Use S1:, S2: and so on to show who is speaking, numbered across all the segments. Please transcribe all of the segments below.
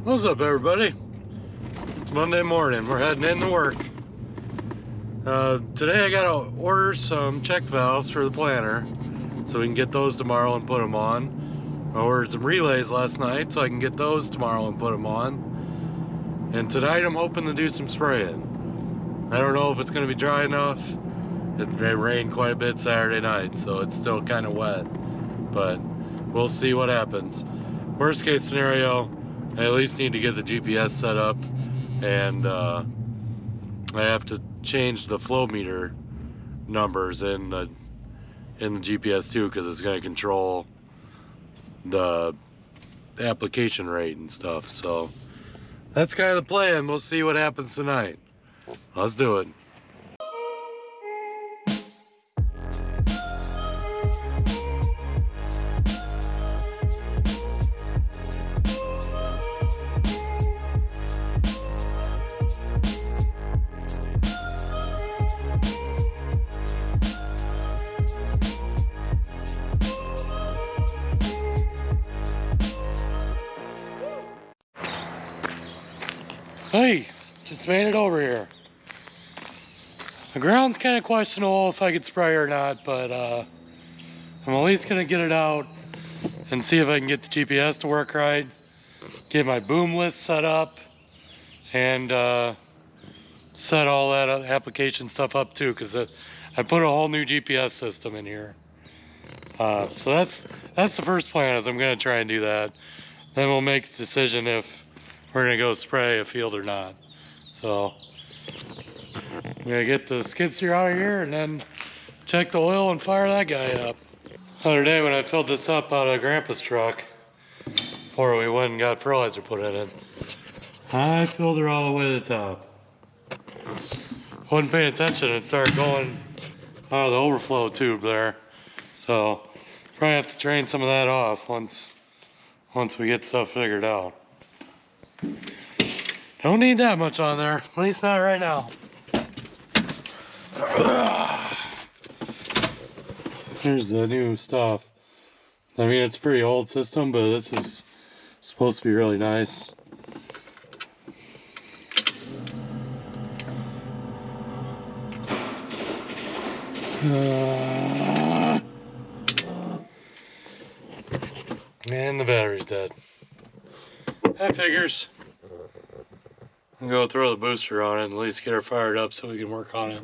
S1: What's up, everybody? It's Monday morning. We're heading into work. Today I gotta order some check valves for the planter so we can get those tomorrow and put them on. I ordered some relays last night so I can get those tomorrow and put them on. And tonight I'm hoping to do some spraying. I don't know if it's gonna be dry enough. It rained quite a bit Saturday night, so it's still kind of wet. But we'll see what happens. Worst case scenario, I at least need to get the GPS set up, and I have to change the flow meter numbers in the GPS too, because it's going to control the application rate and stuff. So that's kind of the plan. We'll see what happens tonight. Let's do it. Hey, just made it over here. The ground's kind of questionable if I could spray or not, but I'm at least gonna get it out and see if I can get the GPS to work right, get my boom list set up, and set all that application stuff up too, because I put a whole new GPS system in here. So that's the first plan, is I'm gonna try and do that. Then we'll make the decision if we're gonna go spray a field or not. So I'm gonna get the skid steer out of here and then check the oil and fire that guy up. The other day when I filled this up out of Grandpa's truck before we went and got fertilizer put in it, I filled her all the way to the top. Wasn't paying attention and started going out of the overflow tube there. So probably have to drain some of that off once we get stuff figured out. Don't need that much on there, at least not right now. Here's the new stuff. I mean, it's a pretty old system, but this is supposed to be really nice. And the battery's dead. That figures. I'm gonna go throw the booster on it and at least get her fired up so we can work on it.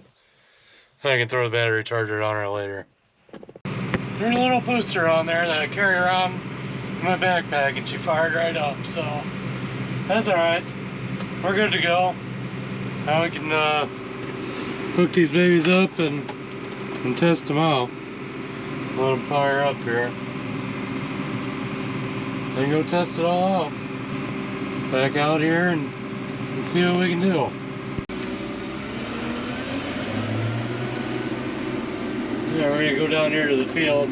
S1: And I can throw the battery charger on her later. There's a little booster on there that I carry around in my backpack, and she fired right up, so that's alright. We're good to go. Now we can hook these babies up and test them out. Let them fire up here. Then go test it all out. Back out here and see what we can do. Yeah, we're gonna go down here to the field.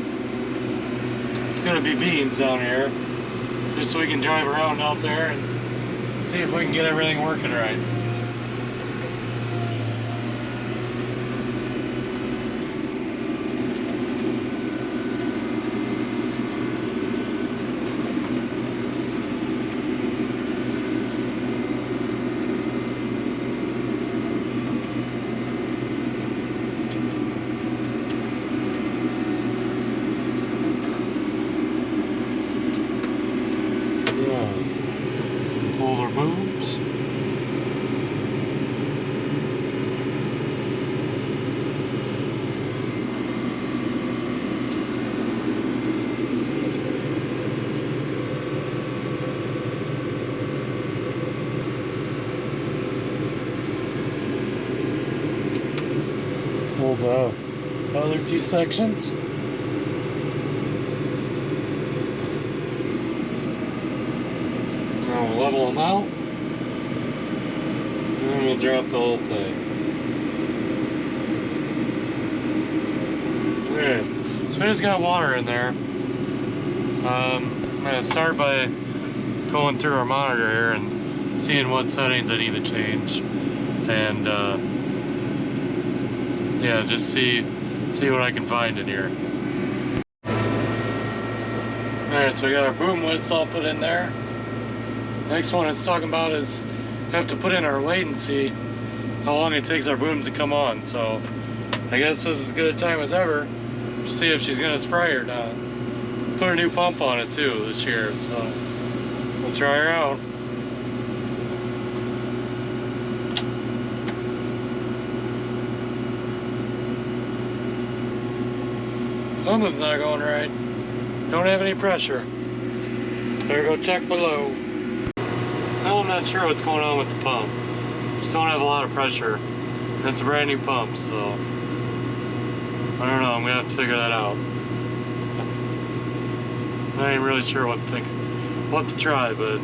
S1: It's gonna be beans down here, just so we can drive around out there and see if we can get everything working right. Fold our booms. Fold the other two sections. Now we'll level them out, and then we'll drop the whole thing. Okay, so we just got water in there. I'm going to start by going through our monitor here and seeing what settings I need to change, and yeah, just see what I can find in here. Alright, so we got our boom lists all put in there. Next one it's talking about is we have to put in our latency, how long it takes our booms to come on. So I guess this is as good a time as ever to see if she's gonna spray or not. Put a new pump on it too this year, so we'll try her out. Something's not going right. Don't have any pressure. Better go check below. Now I'm not sure what's going on with the pump. Just don't have a lot of pressure. And it's a brand new pump, so I don't know. I'm gonna have to figure that out. I ain't really sure what to try, but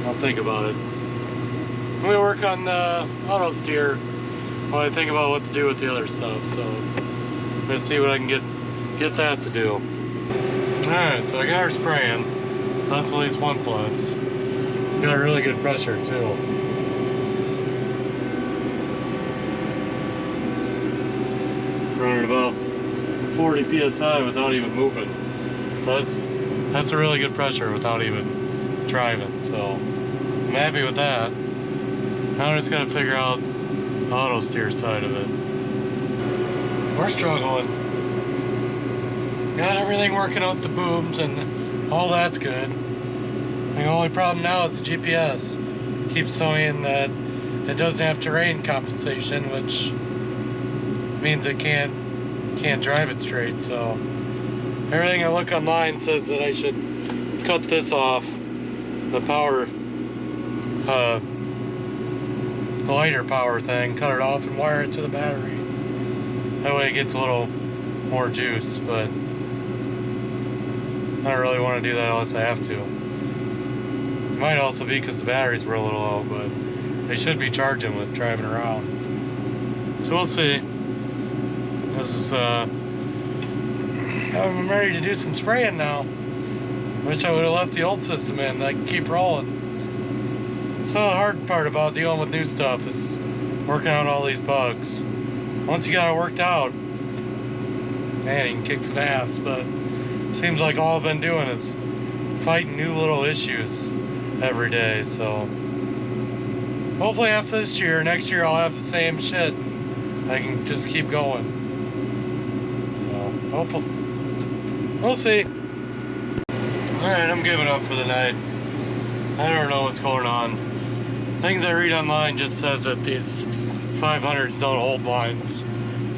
S1: I'll think about it. I'm gonna work on the auto steer while I think about what to do with the other stuff. So I'm gonna see what I can get that to do. Alright, so I got her spraying, so that's at least one plus. Got a really good pressure too. Running about 40 psi without even moving. So that's a really good pressure without even driving. So I'm happy with that. Now I'm just gonna figure out the auto steer side of it. We're struggling. Got everything working out the booms and all that's good. The only problem now is the GPS. Keeps showing that it doesn't have terrain compensation, which means it can't drive it straight. So everything I look online says that I should cut this off, the power, the lighter power thing, cut it off and wire it to the battery. That way it gets a little more juice, but I don't really want to do that unless I have to. It might also be because the batteries were a little low, but they should be charging with driving around. So we'll see. This is, I'm ready to do some spraying now. Wish I would have left the old system in. I can keep rolling. So the hard part about dealing with new stuff is working out all these bugs. Once you got it worked out, man, you can kick some ass, but seems like all I've been doing is fighting new little issues every day. So hopefully after this year, next year I'll have the same shit. I can just keep going. So hopefully, we'll see. Alright, I'm giving up for the night. I don't know what's going on. Things I read online just says that these 500s don't hold lines.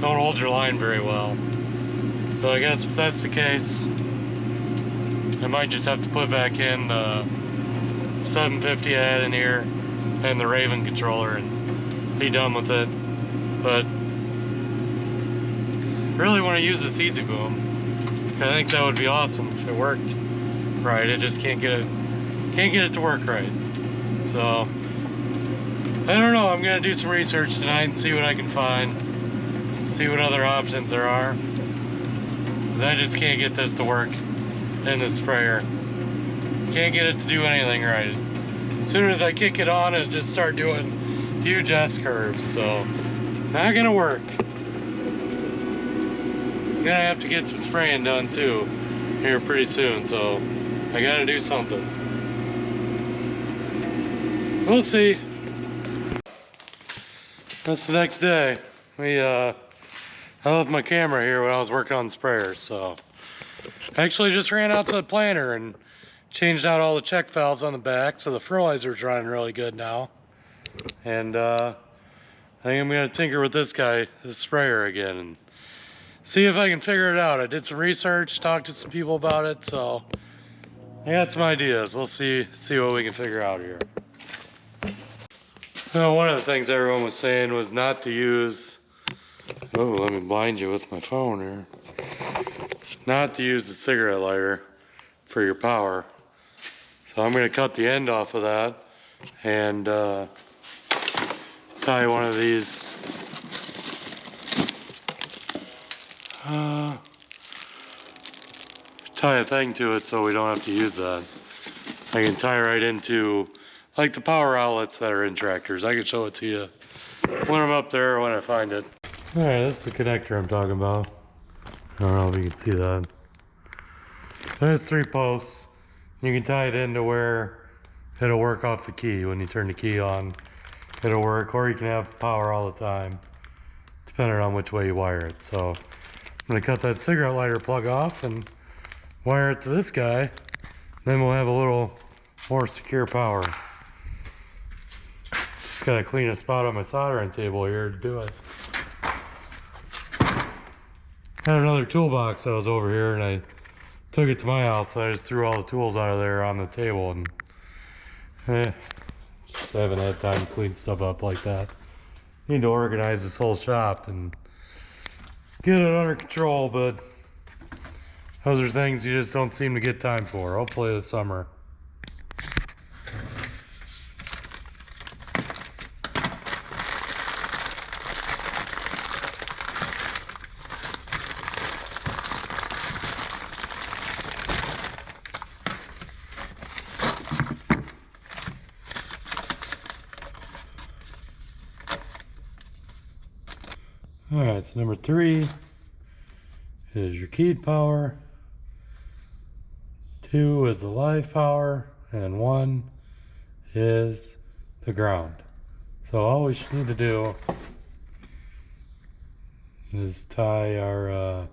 S1: Don't hold your line very well. So I guess if that's the case, I might just have to put back in the 750 I had in here and the Raven controller and be done with it. But I really want to use this Easy Boom. I think that would be awesome if it worked right. I just can't get it to work right. So I don't know. I'm gonna do some research tonight and see what I can find. See what other options there are. Because I just can't get this to work in the sprayer. Can't get it to do anything right. As soon as I kick it on, it just start doing huge S-curves. So not gonna work. I'm gonna have to get some spraying done too here pretty soon. So I gotta do something. We'll see. That's the next day. I left my camera here when I was working on the sprayer, so I actually just ran out to the planter and changed out all the check valves on the back, so the fertilizer's running really good now. And I think I'm gonna tinker with this guy, this sprayer again, and see if I can figure it out. I did some research, talked to some people about it, so I got some ideas. We'll see what we can figure out here. One of the things everyone was saying was not to use, oh, let me blind you with my phone here. Not to use the cigarette lighter for your power. So I'm gonna cut the end off of that and tie one of these tie a thing to it so we don't have to use that. I can tie right into like the power outlets that are in tractors. I can show it to you when I'm up there or when I find it. Alright, this is the connector I'm talking about. I don't know if you can see that. There's 3 posts. You can tie it into where it'll work off the key. When you turn the key on, it'll work, or you can have power all the time, depending on which way you wire it. So I'm gonna cut that cigarette lighter plug off and wire it to this guy. Then we'll have a little more secure power. Just gotta clean a spot on my soldering table here to do it. Had another toolbox that was over here and I took it to my house, so I just threw all the tools out of there on the table and just haven't had time to clean stuff up like that. Need to organize this whole shop and get it under control, but those are things you just don't seem to get time for. Hopefully this summer. All right, so number 3 is your keyed power, 2 is the live power, and 1 is the ground. So all we should need to do is tie our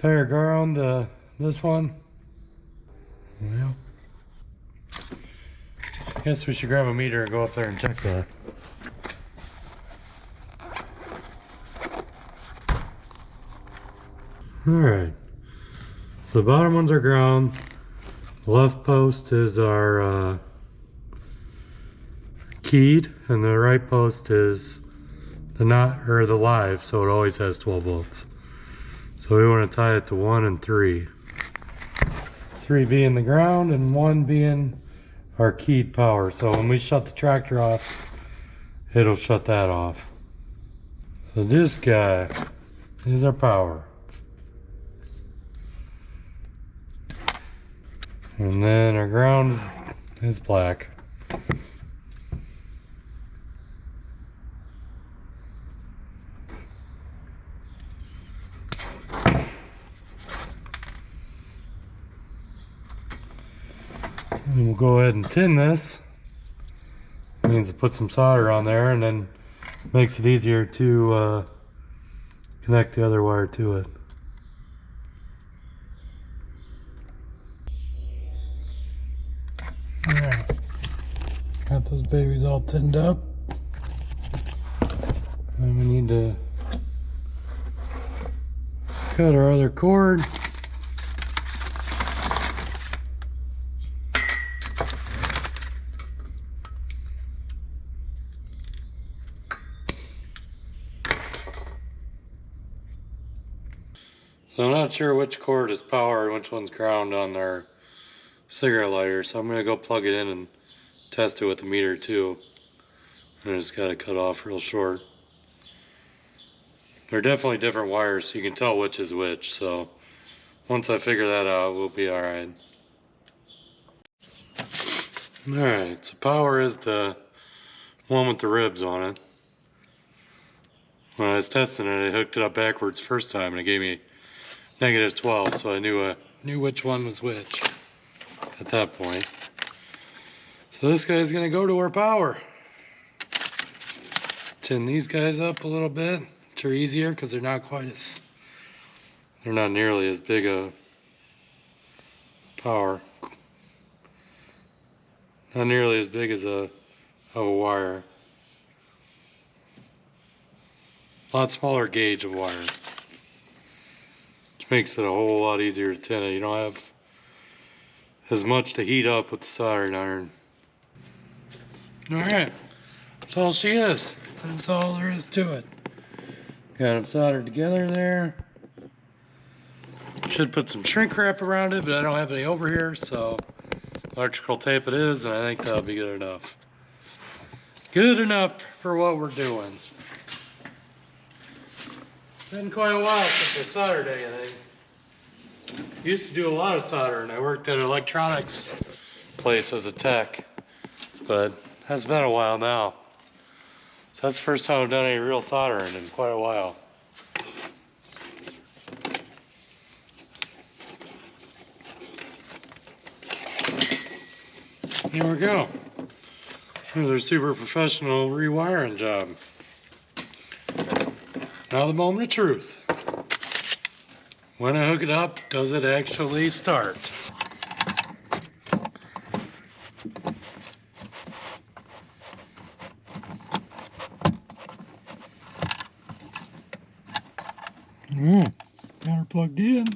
S1: ground to this one. Well, I guess we should grab a meter and go up there and check that. Alright, the bottom ones are ground, the left post is our keyed, and the right post is the not, or the live, so it always has 12 volts. So we want to tie it to 1 and 3. 3 being the ground and 1 being our keyed power. So when we shut the tractor off, it'll shut that off. So this guy is our power. And then our ground is black. And we'll go ahead and tin this. It means to put some solder on there, and then makes it easier to connect the other wire to it. Alright, got those babies all tinned up. And we need to cut our other cord. So I'm not sure which cord is power and which one's ground on their cigarette lighter, so I'm gonna go plug it in and test it with the meter too. And I just gotta cut off real short. They're definitely different wires, so you can tell which is which. So once I figure that out, we'll be all right. All right, so power is the one with the ribs on it. When I was testing it, I hooked it up backwards first time, and it gave me -12, so I knew which one was which at that point. So this guy's gonna go to our power. Tin these guys up a little bit, which are easier because they're not nearly as big a power. Not nearly as big as of a wire. A lot smaller gauge of wire. Which makes it a whole lot easier to tin it. You don't have as much to heat up with the soldering iron. Alright, that's all she is. That's all there is to it. Got them soldered together there. Should put some shrink wrap around it, but I don't have any over here, so electrical tape it is, and I think that'll be good enough. Good enough for what we're doing. Been quite a while since I soldered anything. Used to do a lot of soldering. I worked at an electronics place as a tech, but that's been a while now. So that's the first time I've done any real soldering in quite a while. There we go. Another super professional rewiring job. Now the moment of truth. When I hook it up, does it actually start? Got her plugged in.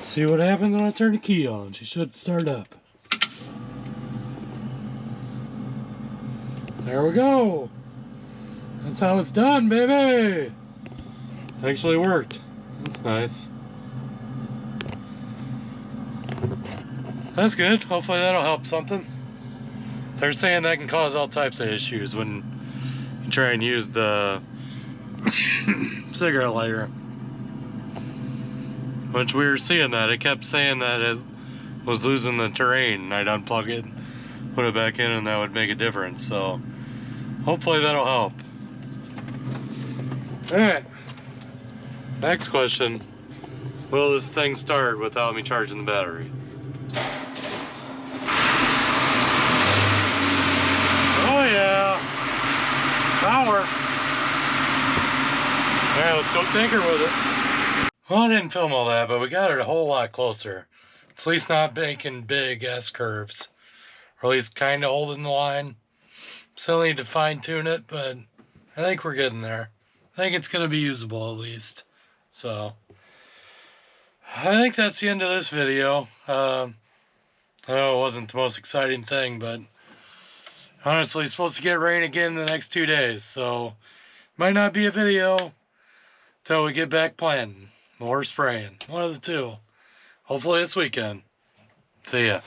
S1: See what happens when I turn the key on. She should start up. There we go. That's how it's done, baby. Actually worked. That's nice. That's good. Hopefully that'll help something. They're saying that can cause all types of issues when you try and use the cigarette lighter. Which we were seeing that. It kept saying that it was losing the terrain. I'd unplug it, put it back in, and that would make a difference. So hopefully that'll help. Alright. Next question. Will this thing start without me charging the battery? Oh yeah. Power. Alright, let's go tinker with it. Well, I didn't film all that, but we got it a whole lot closer. It's at least not making big S-curves. Or at least kind of holding the line. Still need to fine-tune it, but I think we're getting there. I think it's going to be usable at least. So, I think that's the end of this video. I know it wasn't the most exciting thing, but honestly, it's supposed to get rain again in the next 2 days. So, might not be a video till we get back planting or spraying. One of the two. Hopefully this weekend. See ya.